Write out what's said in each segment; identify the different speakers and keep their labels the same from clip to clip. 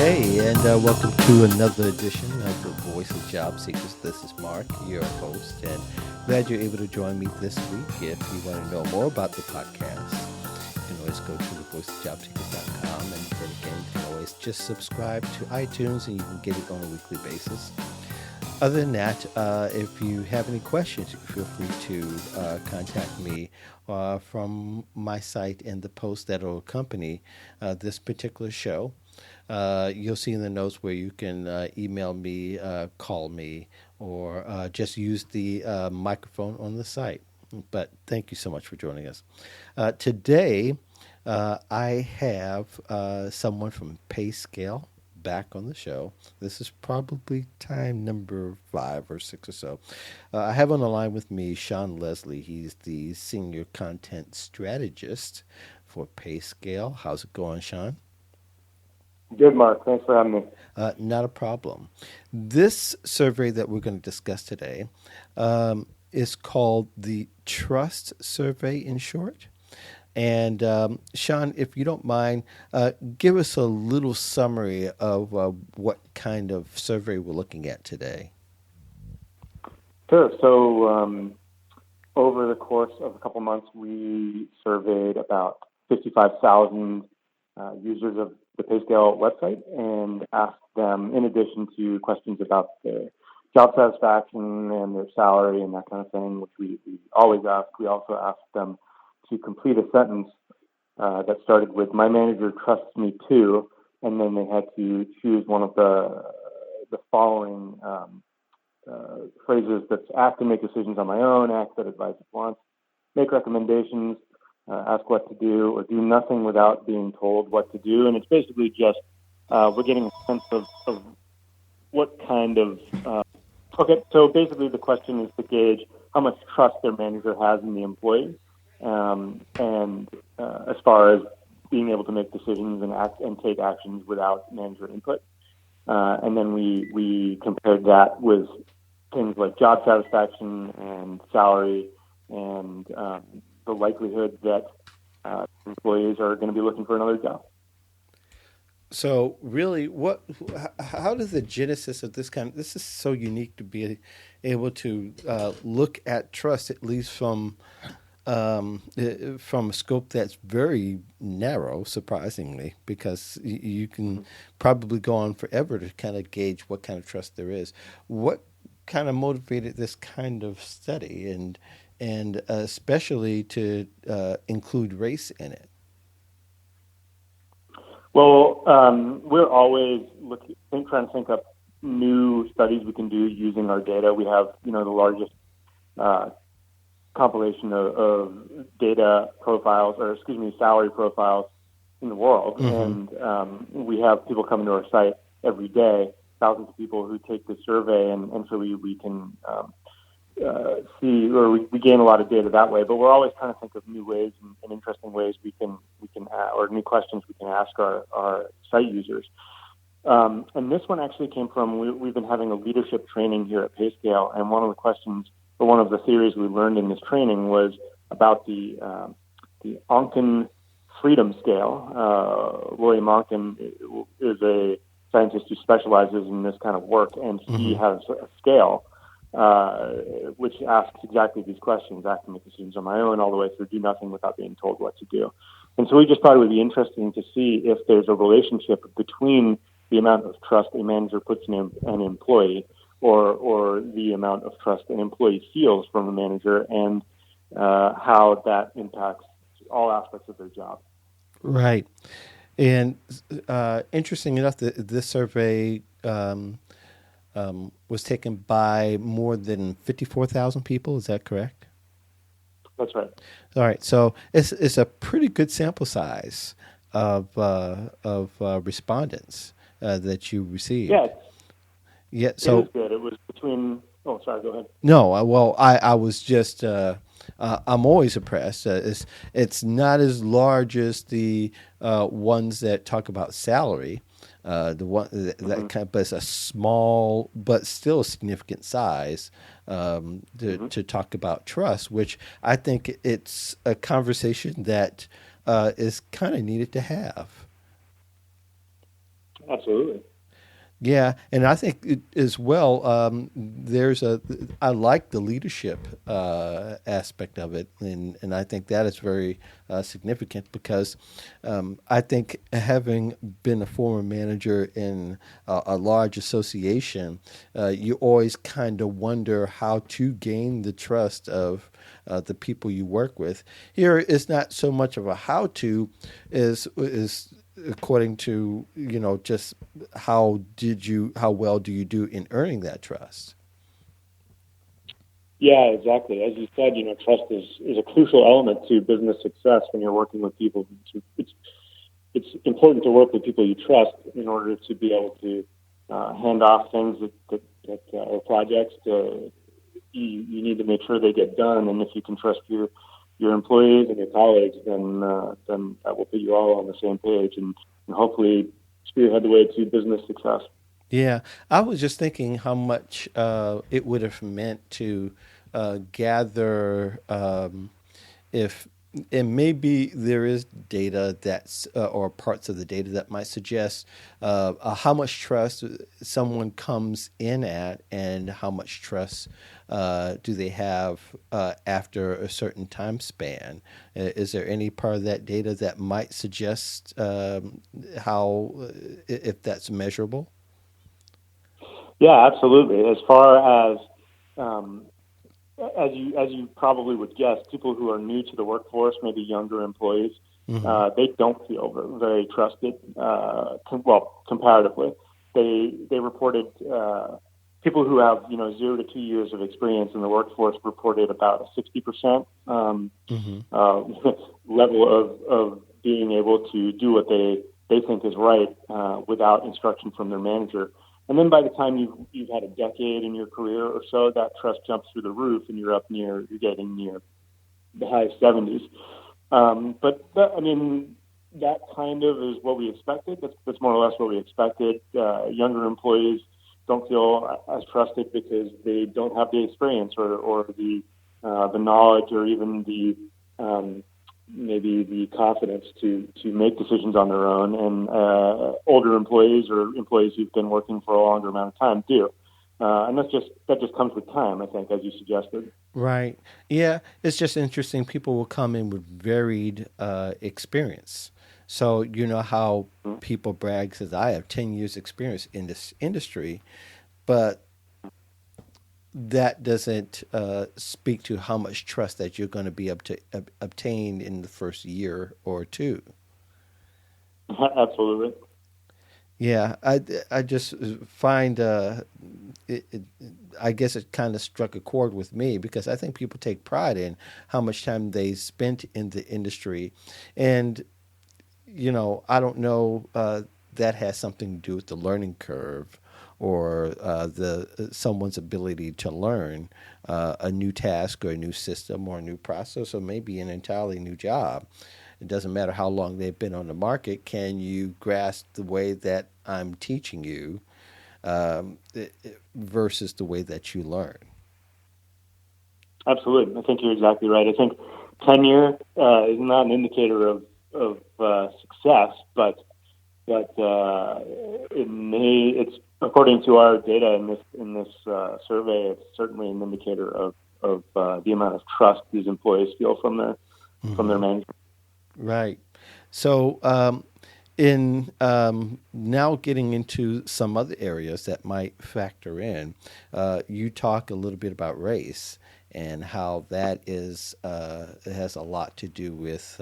Speaker 1: Hey, and welcome to another edition of the Voice of Job Seekers. This is Mark, your host, and glad you're able to join me this week. If you want to know more about the podcast, you can always go to thevoiceofjobseekers.com, and then again, you can always just subscribe to iTunes, and you can get it on a weekly basis. Other than that, if you have any questions, feel free to contact me from my site and the post that will accompany this particular show. You'll see in the notes where you can email me, call me, or just use the microphone on the site. But thank you so much for joining us. Today, I have someone from Payscale back on the show. This is probably time number 5 or 6 or so. I have on the line with me Sean Leslie. He's the Senior Content Strategist for Payscale. How's it going, Sean?
Speaker 2: Good, Mark. Thanks for having me.
Speaker 1: Not a problem. This survey that we're going to discuss today is called the Trust Survey in short. And Sean, if you don't mind, give us a little summary of what kind of survey we're looking at today.
Speaker 2: Sure. So over the course of a couple months, we surveyed about 55,000 users of the Payscale website and asked them, in addition to questions about their job satisfaction and their salary and that kind of thing, which we always ask, we also asked them to complete a sentence that started with "My manager trusts me too," and then they had to choose one of the following phrases: that's act and make decisions on my own, act that advice at once, make recommendations, ask what to do, or do nothing without being told what to do. And it's basically just we're getting a sense of what kind of okay. So basically, the question is to gauge how much trust their manager has in the employee. And as far as being able to make decisions and act and take actions without manager input, and then we compared that with things like job satisfaction and salary and the likelihood that employees are going to be looking for another job.
Speaker 1: So really, how does the genesis of this is so unique to be able to look at trust, at least from a scope that's very narrow, surprisingly, because you can probably go on forever to kind of gauge what kind of trust there is. What kind of motivated this kind of study, and especially to include race in it?
Speaker 2: Well, we're always trying to think up new studies we can do using our data. We have, the largest compilation of data profiles, salary profiles in the world. Mm-hmm. And we have people coming to our site every day, thousands of people who take the survey, and so we can see, or we gain a lot of data that way. But we're always trying to think of new ways and interesting ways we can or new questions we can ask our site users. And this one actually came from, we've been having a leadership training here at Payscale, and one of the questions, or one of the theories we learned in this training was about the Onken freedom scale. William Onken is a scientist who specializes in this kind of work, and he mm-hmm. has a scale which asks exactly these questions: act and make decisions on my own, all the way through do nothing without being told what to do. And so we just thought it would be interesting to see if there's a relationship between the amount of trust a manager puts in an employee, or the amount of trust an employee feels from a manager, and how that impacts all aspects of their job.
Speaker 1: Right. And interesting enough, this survey was taken by more than 54,000 people. Is that correct?
Speaker 2: That's right.
Speaker 1: All right. So it's a pretty good sample size of respondents that you received.
Speaker 2: Yeah.
Speaker 1: Yeah. So
Speaker 2: it was good. It was between. Oh, sorry. Go ahead.
Speaker 1: No. Well, I was just. I'm always impressed. It's not as large as the ones that talk about salary. The one that mm-hmm. kind of, but it's a small but still significant size to talk about trust, which I think it's a conversation that is kind of needed to have.
Speaker 2: Absolutely.
Speaker 1: Yeah, and I think as well. I like the leadership aspect of it, and I think that is very significant because I think having been a former manager in a large association, you always kind of wonder how to gain the trust of the people you work with. Here, it's not so much of a how to, is according to just how well do you do in earning that trust.
Speaker 2: Yeah, exactly. As you said, trust is a crucial element to business success when you're working with people. It's important to work with people you trust in order to be able to hand off things or projects to you need to make sure they get done. And if you can trust your employees and your colleagues, then that will put you all on the same page and hopefully spearhead the way to business success.
Speaker 1: Yeah, I was just thinking how much it would have meant to gather if and maybe there is data that's or parts of the data that might suggest how much trust someone comes in at and how much trust do they have after a certain time span. Is there any part of that data that might suggest how if that's measurable?
Speaker 2: Yeah, absolutely. As far um, as you probably would guess, people who are new to the workforce, maybe younger employees,
Speaker 1: Mm-hmm.
Speaker 2: they don't feel very trusted. Comparatively, they reported people who have 0 to 2 years of experience in the workforce reported about a 60%
Speaker 1: Mm-hmm.
Speaker 2: level of being able to do what they think is right without instruction from their manager. And then by the time you've had a decade in your career or so, that trust jumps through the roof, and you're getting near the high 70s. I mean, that kind of is what we expected. That's more or less what we expected. Younger employees don't feel as trusted because they don't have the experience or the knowledge or even the maybe the confidence to make decisions on their own. And older employees or employees who've been working for a longer amount of time do. And that just comes with time, I think, as you suggested.
Speaker 1: Right. Yeah, it's just interesting. People will come in with varied experience. So you know how people brag says I have 10 years experience in this industry, but that doesn't speak to how much trust that you're going to be able to obtain in the first year or two.
Speaker 2: Absolutely.
Speaker 1: Yeah, I just find it I guess it kind of struck a chord with me because I think people take pride in how much time they spent in the industry, and I don't know that has something to do with the learning curve or the someone's ability to learn a new task or a new system or a new process or maybe an entirely new job. It doesn't matter how long they've been on the market. Can you grasp the way that I'm teaching you versus the way that you learn?
Speaker 2: Absolutely. I think you're exactly right. I think tenure is not an indicator of success, but it's according to our data in this survey, it's certainly an indicator of the amount of trust these employees feel from their
Speaker 1: Mm-hmm.
Speaker 2: management.
Speaker 1: Right. So, in now getting into some other areas that might factor in, you talk a little bit about race and how that is it has a lot to do with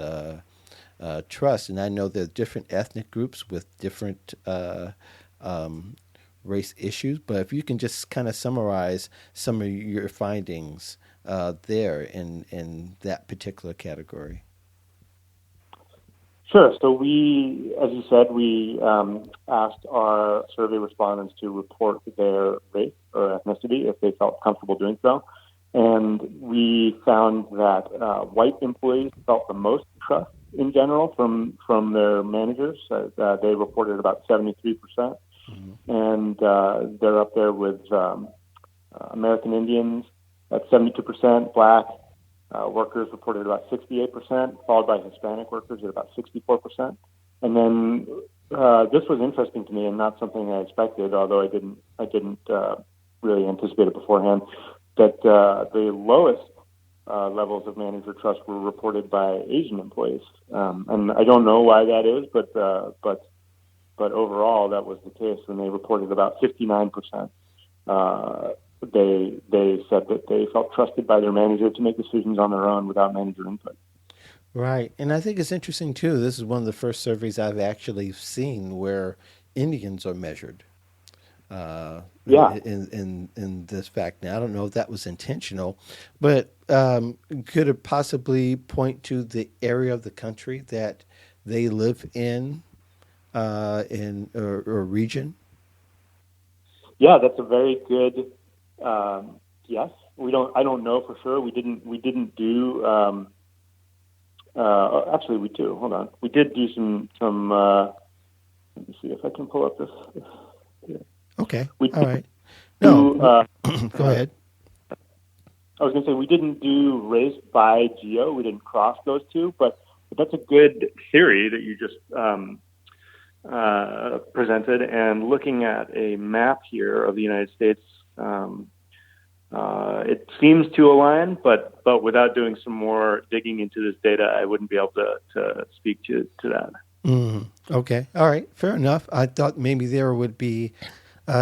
Speaker 1: trust. And I know there are different ethnic groups with different um, race issues, but if you can just kind of summarize some of your findings there in that particular category.
Speaker 2: Sure. So as you said, we asked our survey respondents to report their race or ethnicity if they felt comfortable doing so. And we found that white employees felt the most trust in general from their managers. They reported about 73%.
Speaker 1: Mm-hmm.
Speaker 2: And they're up there with American Indians at 72%, Black workers reported about 68%, followed by Hispanic workers at about 64%. And then this was interesting to me and not something I expected, although I didn't really anticipate it beforehand. That the lowest levels of manager trust were reported by Asian employees, and I don't know why that is, but overall that was the case. When they reported about 59%, they said that they felt trusted by their manager to make decisions on their own without manager input.
Speaker 1: Right. And I think it's interesting too. This is one of the first surveys I've actually seen where Indians are measured
Speaker 2: Yeah,
Speaker 1: in this fact. Now I don't know if that was intentional, but could it possibly point to the area of the country that they live in or region?
Speaker 2: yeah, that's a very good yes. I don't know for sure. We didn't do. Actually, we do. Hold on. We did do some. Let me see if I can pull up this. Yeah.
Speaker 1: Okay.
Speaker 2: We
Speaker 1: All right. No,
Speaker 2: do.
Speaker 1: go ahead.
Speaker 2: I was going to say we didn't do race by geo. We didn't cross those two, but that's a good theory that you just presented. And looking at a map here of the United States, it seems to align, but without doing some more digging into this data, I wouldn't be able to speak to that.
Speaker 1: Okay. All right. Fair enough. I thought maybe there would be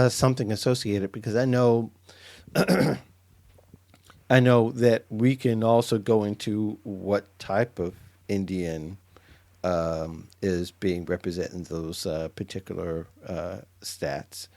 Speaker 1: something associated because I know that we can also go into what type of Indian is being represented in those particular stats,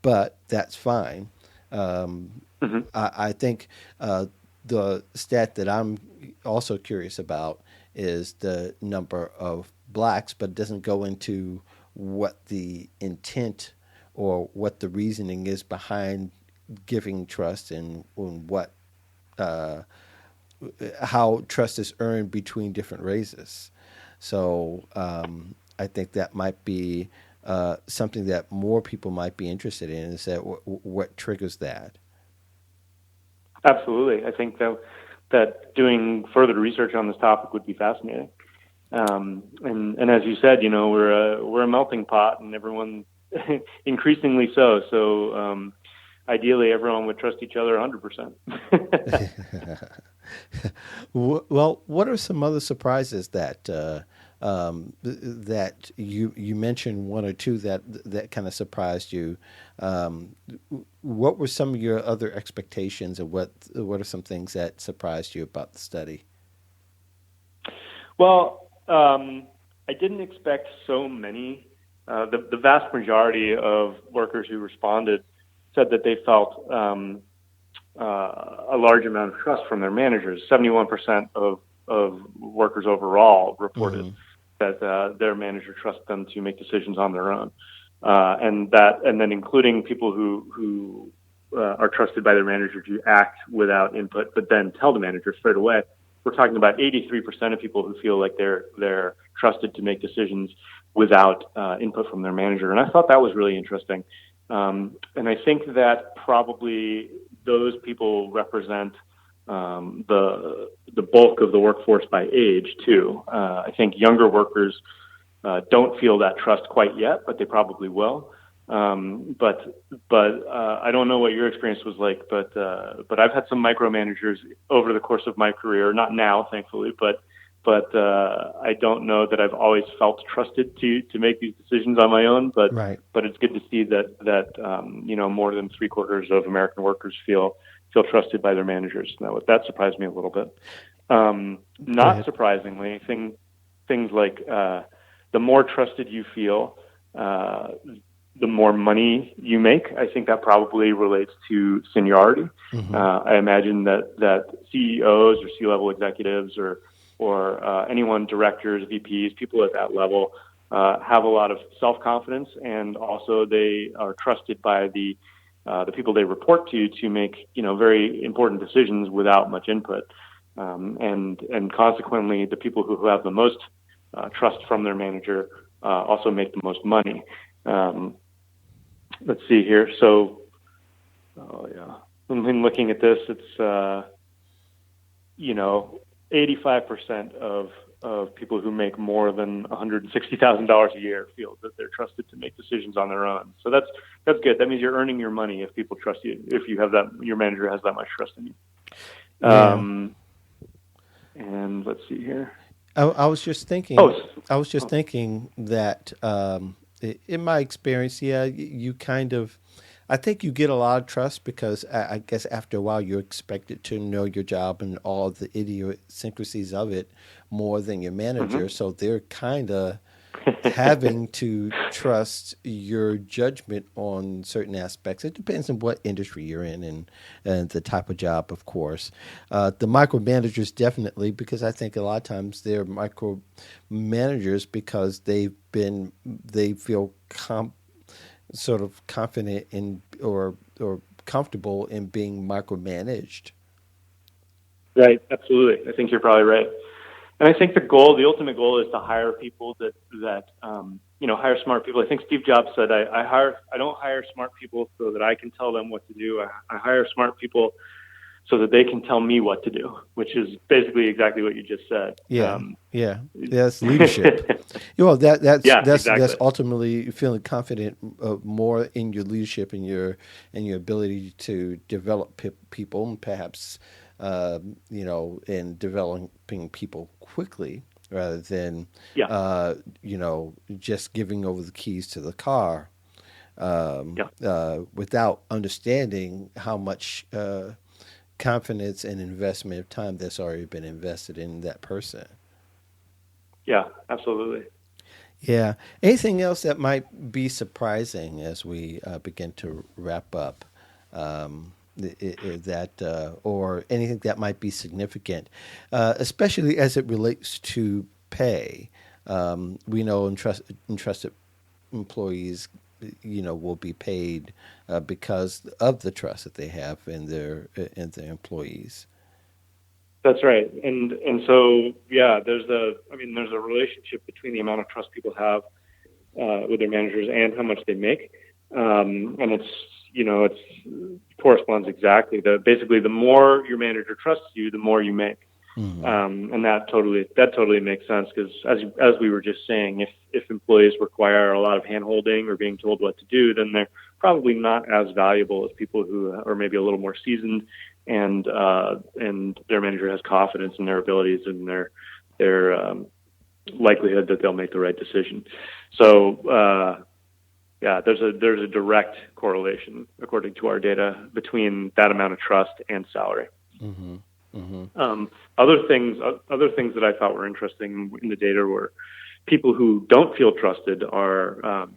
Speaker 1: but that's fine. I think the stat that I'm also curious about is the number of blacks, but it doesn't go into what the intent or what the reasoning is behind giving trust and what uh, how trust is earned between different races. So I think that might be something that more people might be interested in. Is that what triggers that?
Speaker 2: Absolutely. I think that doing further research on this topic would be fascinating. And as you said, we're a melting pot, and everyone increasingly so. So ideally, everyone would trust each other 100%.
Speaker 1: Well, what are some other surprises that that you mentioned one or two that kind of surprised you? What were some of your other expectations, and what are some things that surprised you about the study?
Speaker 2: Well, I didn't expect so many. The vast majority of workers who responded said that they felt a large amount of trust from their managers. 71% of workers overall reported that their manager trusts them to make decisions on their own, and then including people who are trusted by their manager to act without input, but then tell the manager straight away. We're talking about 83% of people who feel like they're trusted to make decisions without input from their manager, and I thought that was really interesting. And I think that probably those people represent the bulk of the workforce by age too. I think younger workers don't feel that trust quite yet, but they probably will. But I don't know what your experience was like, but I've had some micromanagers over the course of my career. Not now, thankfully, but I don't know that I've always felt trusted to make these decisions on my own.
Speaker 1: Right.
Speaker 2: But it's good to see that more than 3/4 of American workers feel trusted by their managers. Now, that surprised me a little bit. Not surprisingly, things like the more trusted you feel, the more money you make. I think that probably relates to seniority. I imagine that CEOs or C-level executives or anyone, directors, VPs, people at that level, have a lot of self-confidence, and also they are trusted by the people they report to make very important decisions without much input, and consequently, the people who have the most trust from their manager also make the most money. Let's see here. So, I'm looking at this. It's 85% of of people who make more than $160,000 a year feel that they're trusted to make decisions on their own. So that's good. That means you're earning your money if people trust you. If you have that, your manager has that much trust in you.
Speaker 1: Yeah.
Speaker 2: And let's see here.
Speaker 1: I was just thinking. Thinking that in my experience, yeah, you kind of. I think you get a lot of trust because I guess after a while you're expected to know your job and all the idiosyncrasies of it more than your manager. So they're kind of having to trust your judgment on certain aspects. It depends on what industry you're in and the type of job, of course. The micromanagers definitely, because I think a lot of times they're micromanagers because they feel sort of confident in or comfortable in being micromanaged.
Speaker 2: Right, absolutely. I think you're probably right. And I think the ultimate goal is to hire people that hire smart people. I think Steve Jobs said, I don't hire smart people so that I can tell them what to do. I hire smart people so that they can tell me what to do, which is basically exactly what you just said.
Speaker 1: That's leadership. That's
Speaker 2: exactly.
Speaker 1: ultimately feeling confident more in your leadership and your ability to develop people, and perhaps in developing people quickly rather than just giving over the keys to the car without understanding how much confidence and investment of time that's already been invested in that person.
Speaker 2: Yeah, absolutely.
Speaker 1: Yeah. Anything else that might be surprising as we begin to wrap up? Or anything that might be significant, especially as it relates to pay. We know entrusted employees, will be paid because of the trust that they have in their employees.
Speaker 2: That's right, and so there's a relationship between the amount of trust people have with their managers and how much they make, and it's corresponds exactly. Basically, the more your manager trusts you, the more you make. And that totally makes sense because as we were just saying, if employees require a lot of hand holding or being told what to do, then they're probably not as valuable as people who are maybe a little more seasoned and their manager has confidence in their abilities and their likelihood that they'll make the right decision. So there's a direct correlation according to our data between that amount of trust and salary. Other things that I thought were interesting in the data were people who don't feel trusted are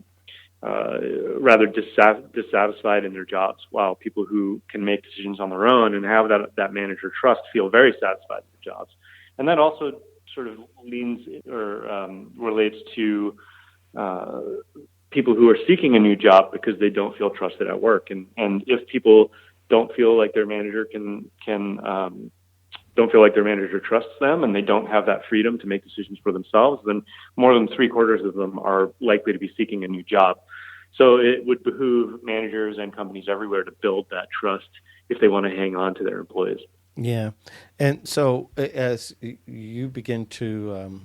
Speaker 2: rather dissatisfied in their jobs, while people who can make decisions on their own and have that manager trust feel very satisfied in their jobs. And that also sort of leans or relates to people who are seeking a new job because they don't feel trusted at work. And if people don't feel like their manager don't feel like their manager trusts them and they don't have that freedom to make decisions for themselves, then more than 3/4 of them are likely to be seeking a new job. So it would behoove managers and companies everywhere to build that trust if they want to hang on to their employees.
Speaker 1: Yeah, and so as you begin to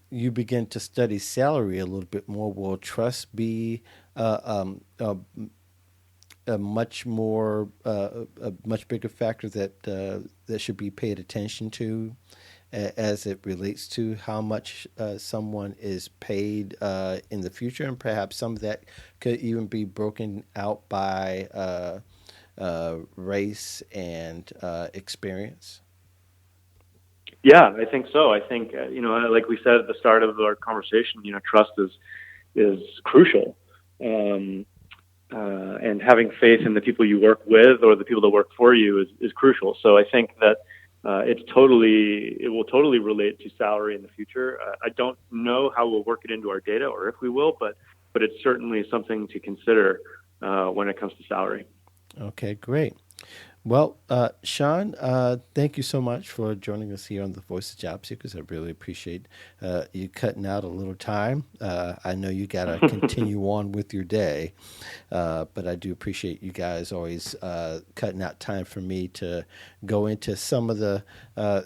Speaker 1: you begin to study salary a little bit more, will trust be a much bigger factor that should be paid attention to as it relates to how much someone is paid in the future, and perhaps some of that could even be broken out by race and experience?
Speaker 2: Yeah, I think so. I think like we said at the start of our conversation, trust is crucial, and having faith in the people you work with or the people that work for you is crucial. So I think that it will totally relate to salary in the future. I don't know how we'll work it into our data or if we will, but it's certainly something to consider when it comes to salary.
Speaker 1: Okay, great. Well, Sean, thank you so much for joining us here on the Voice of Job Seekers. I really appreciate you cutting out a little time. I know you got to continue on with your day, but I do appreciate you guys always cutting out time for me to go into some of the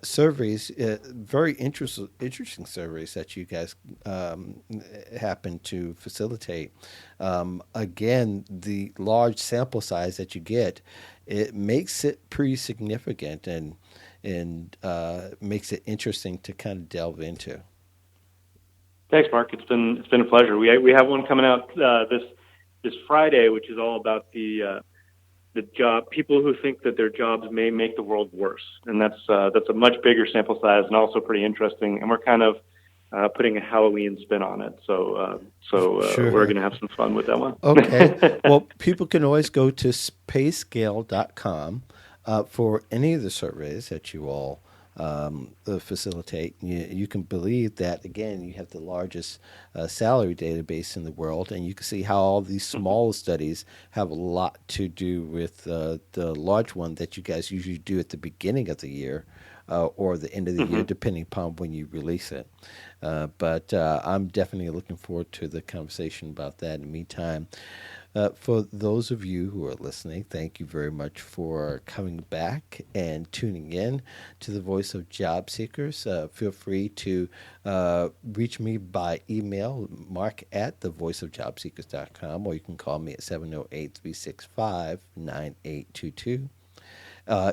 Speaker 1: surveys, very interesting surveys that you guys happen to facilitate. Again, the large sample size that you get, it makes it pretty significant and makes it interesting to kind of delve into.
Speaker 2: Thanks, Mark. It's been a pleasure. We have one coming out this Friday, which is all about the job people who think that their jobs may make the world worse, and that's a much bigger sample size and also pretty interesting. And we're kind of putting a Halloween spin on it, so
Speaker 1: Sure.
Speaker 2: we're going to have some fun with that one.
Speaker 1: Okay. Well, people can always go to payscale.com for any of the surveys that you all facilitate. You can believe that, again, you have the largest salary database in the world, and you can see how all these small studies have a lot to do with the large one that you guys usually do at the beginning of the year. Or the end of the year, depending upon when you release it. But I'm definitely looking forward to the conversation about that. In the meantime, for those of you who are listening, thank you very much for coming back and tuning in to the Voice of Job Seekers. Feel free to reach me by email, mark at thevoiceofjobseekers.com, or you can call me at 708-365-9822.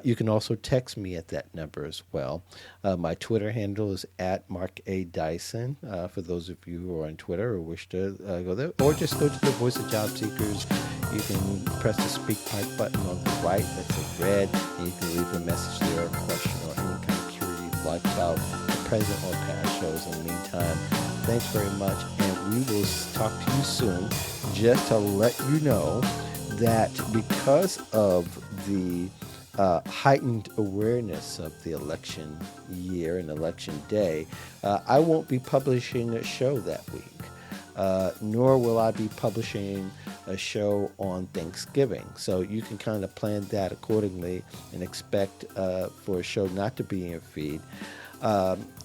Speaker 1: You can also text me at that number as well. My Twitter handle is at Mark A. Dyson, for those of you who are on Twitter or wish to go there. Or just go to the Voice of Job Seekers. You can press the speak pipe button on the right that's in red, and you can leave a message there, a question, or any kind of query you'd like about the present or past shows. In the meantime, thanks very much, and we will talk to you soon. Just to let you know that because of the heightened awareness of the election year and election day, I won't be publishing a show that week, nor will I be publishing a show on Thanksgiving. So you can kind of plan that accordingly and expect for a show not to be in your feed.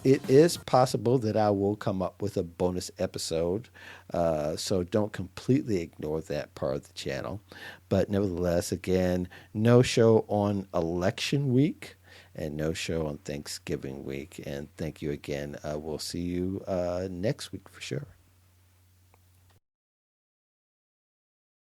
Speaker 1: It is possible that I will come up with a bonus episode, so don't completely ignore that part of the channel. But nevertheless, again, no show on election week and no show on Thanksgiving week. And thank you again. We'll see you next week for sure.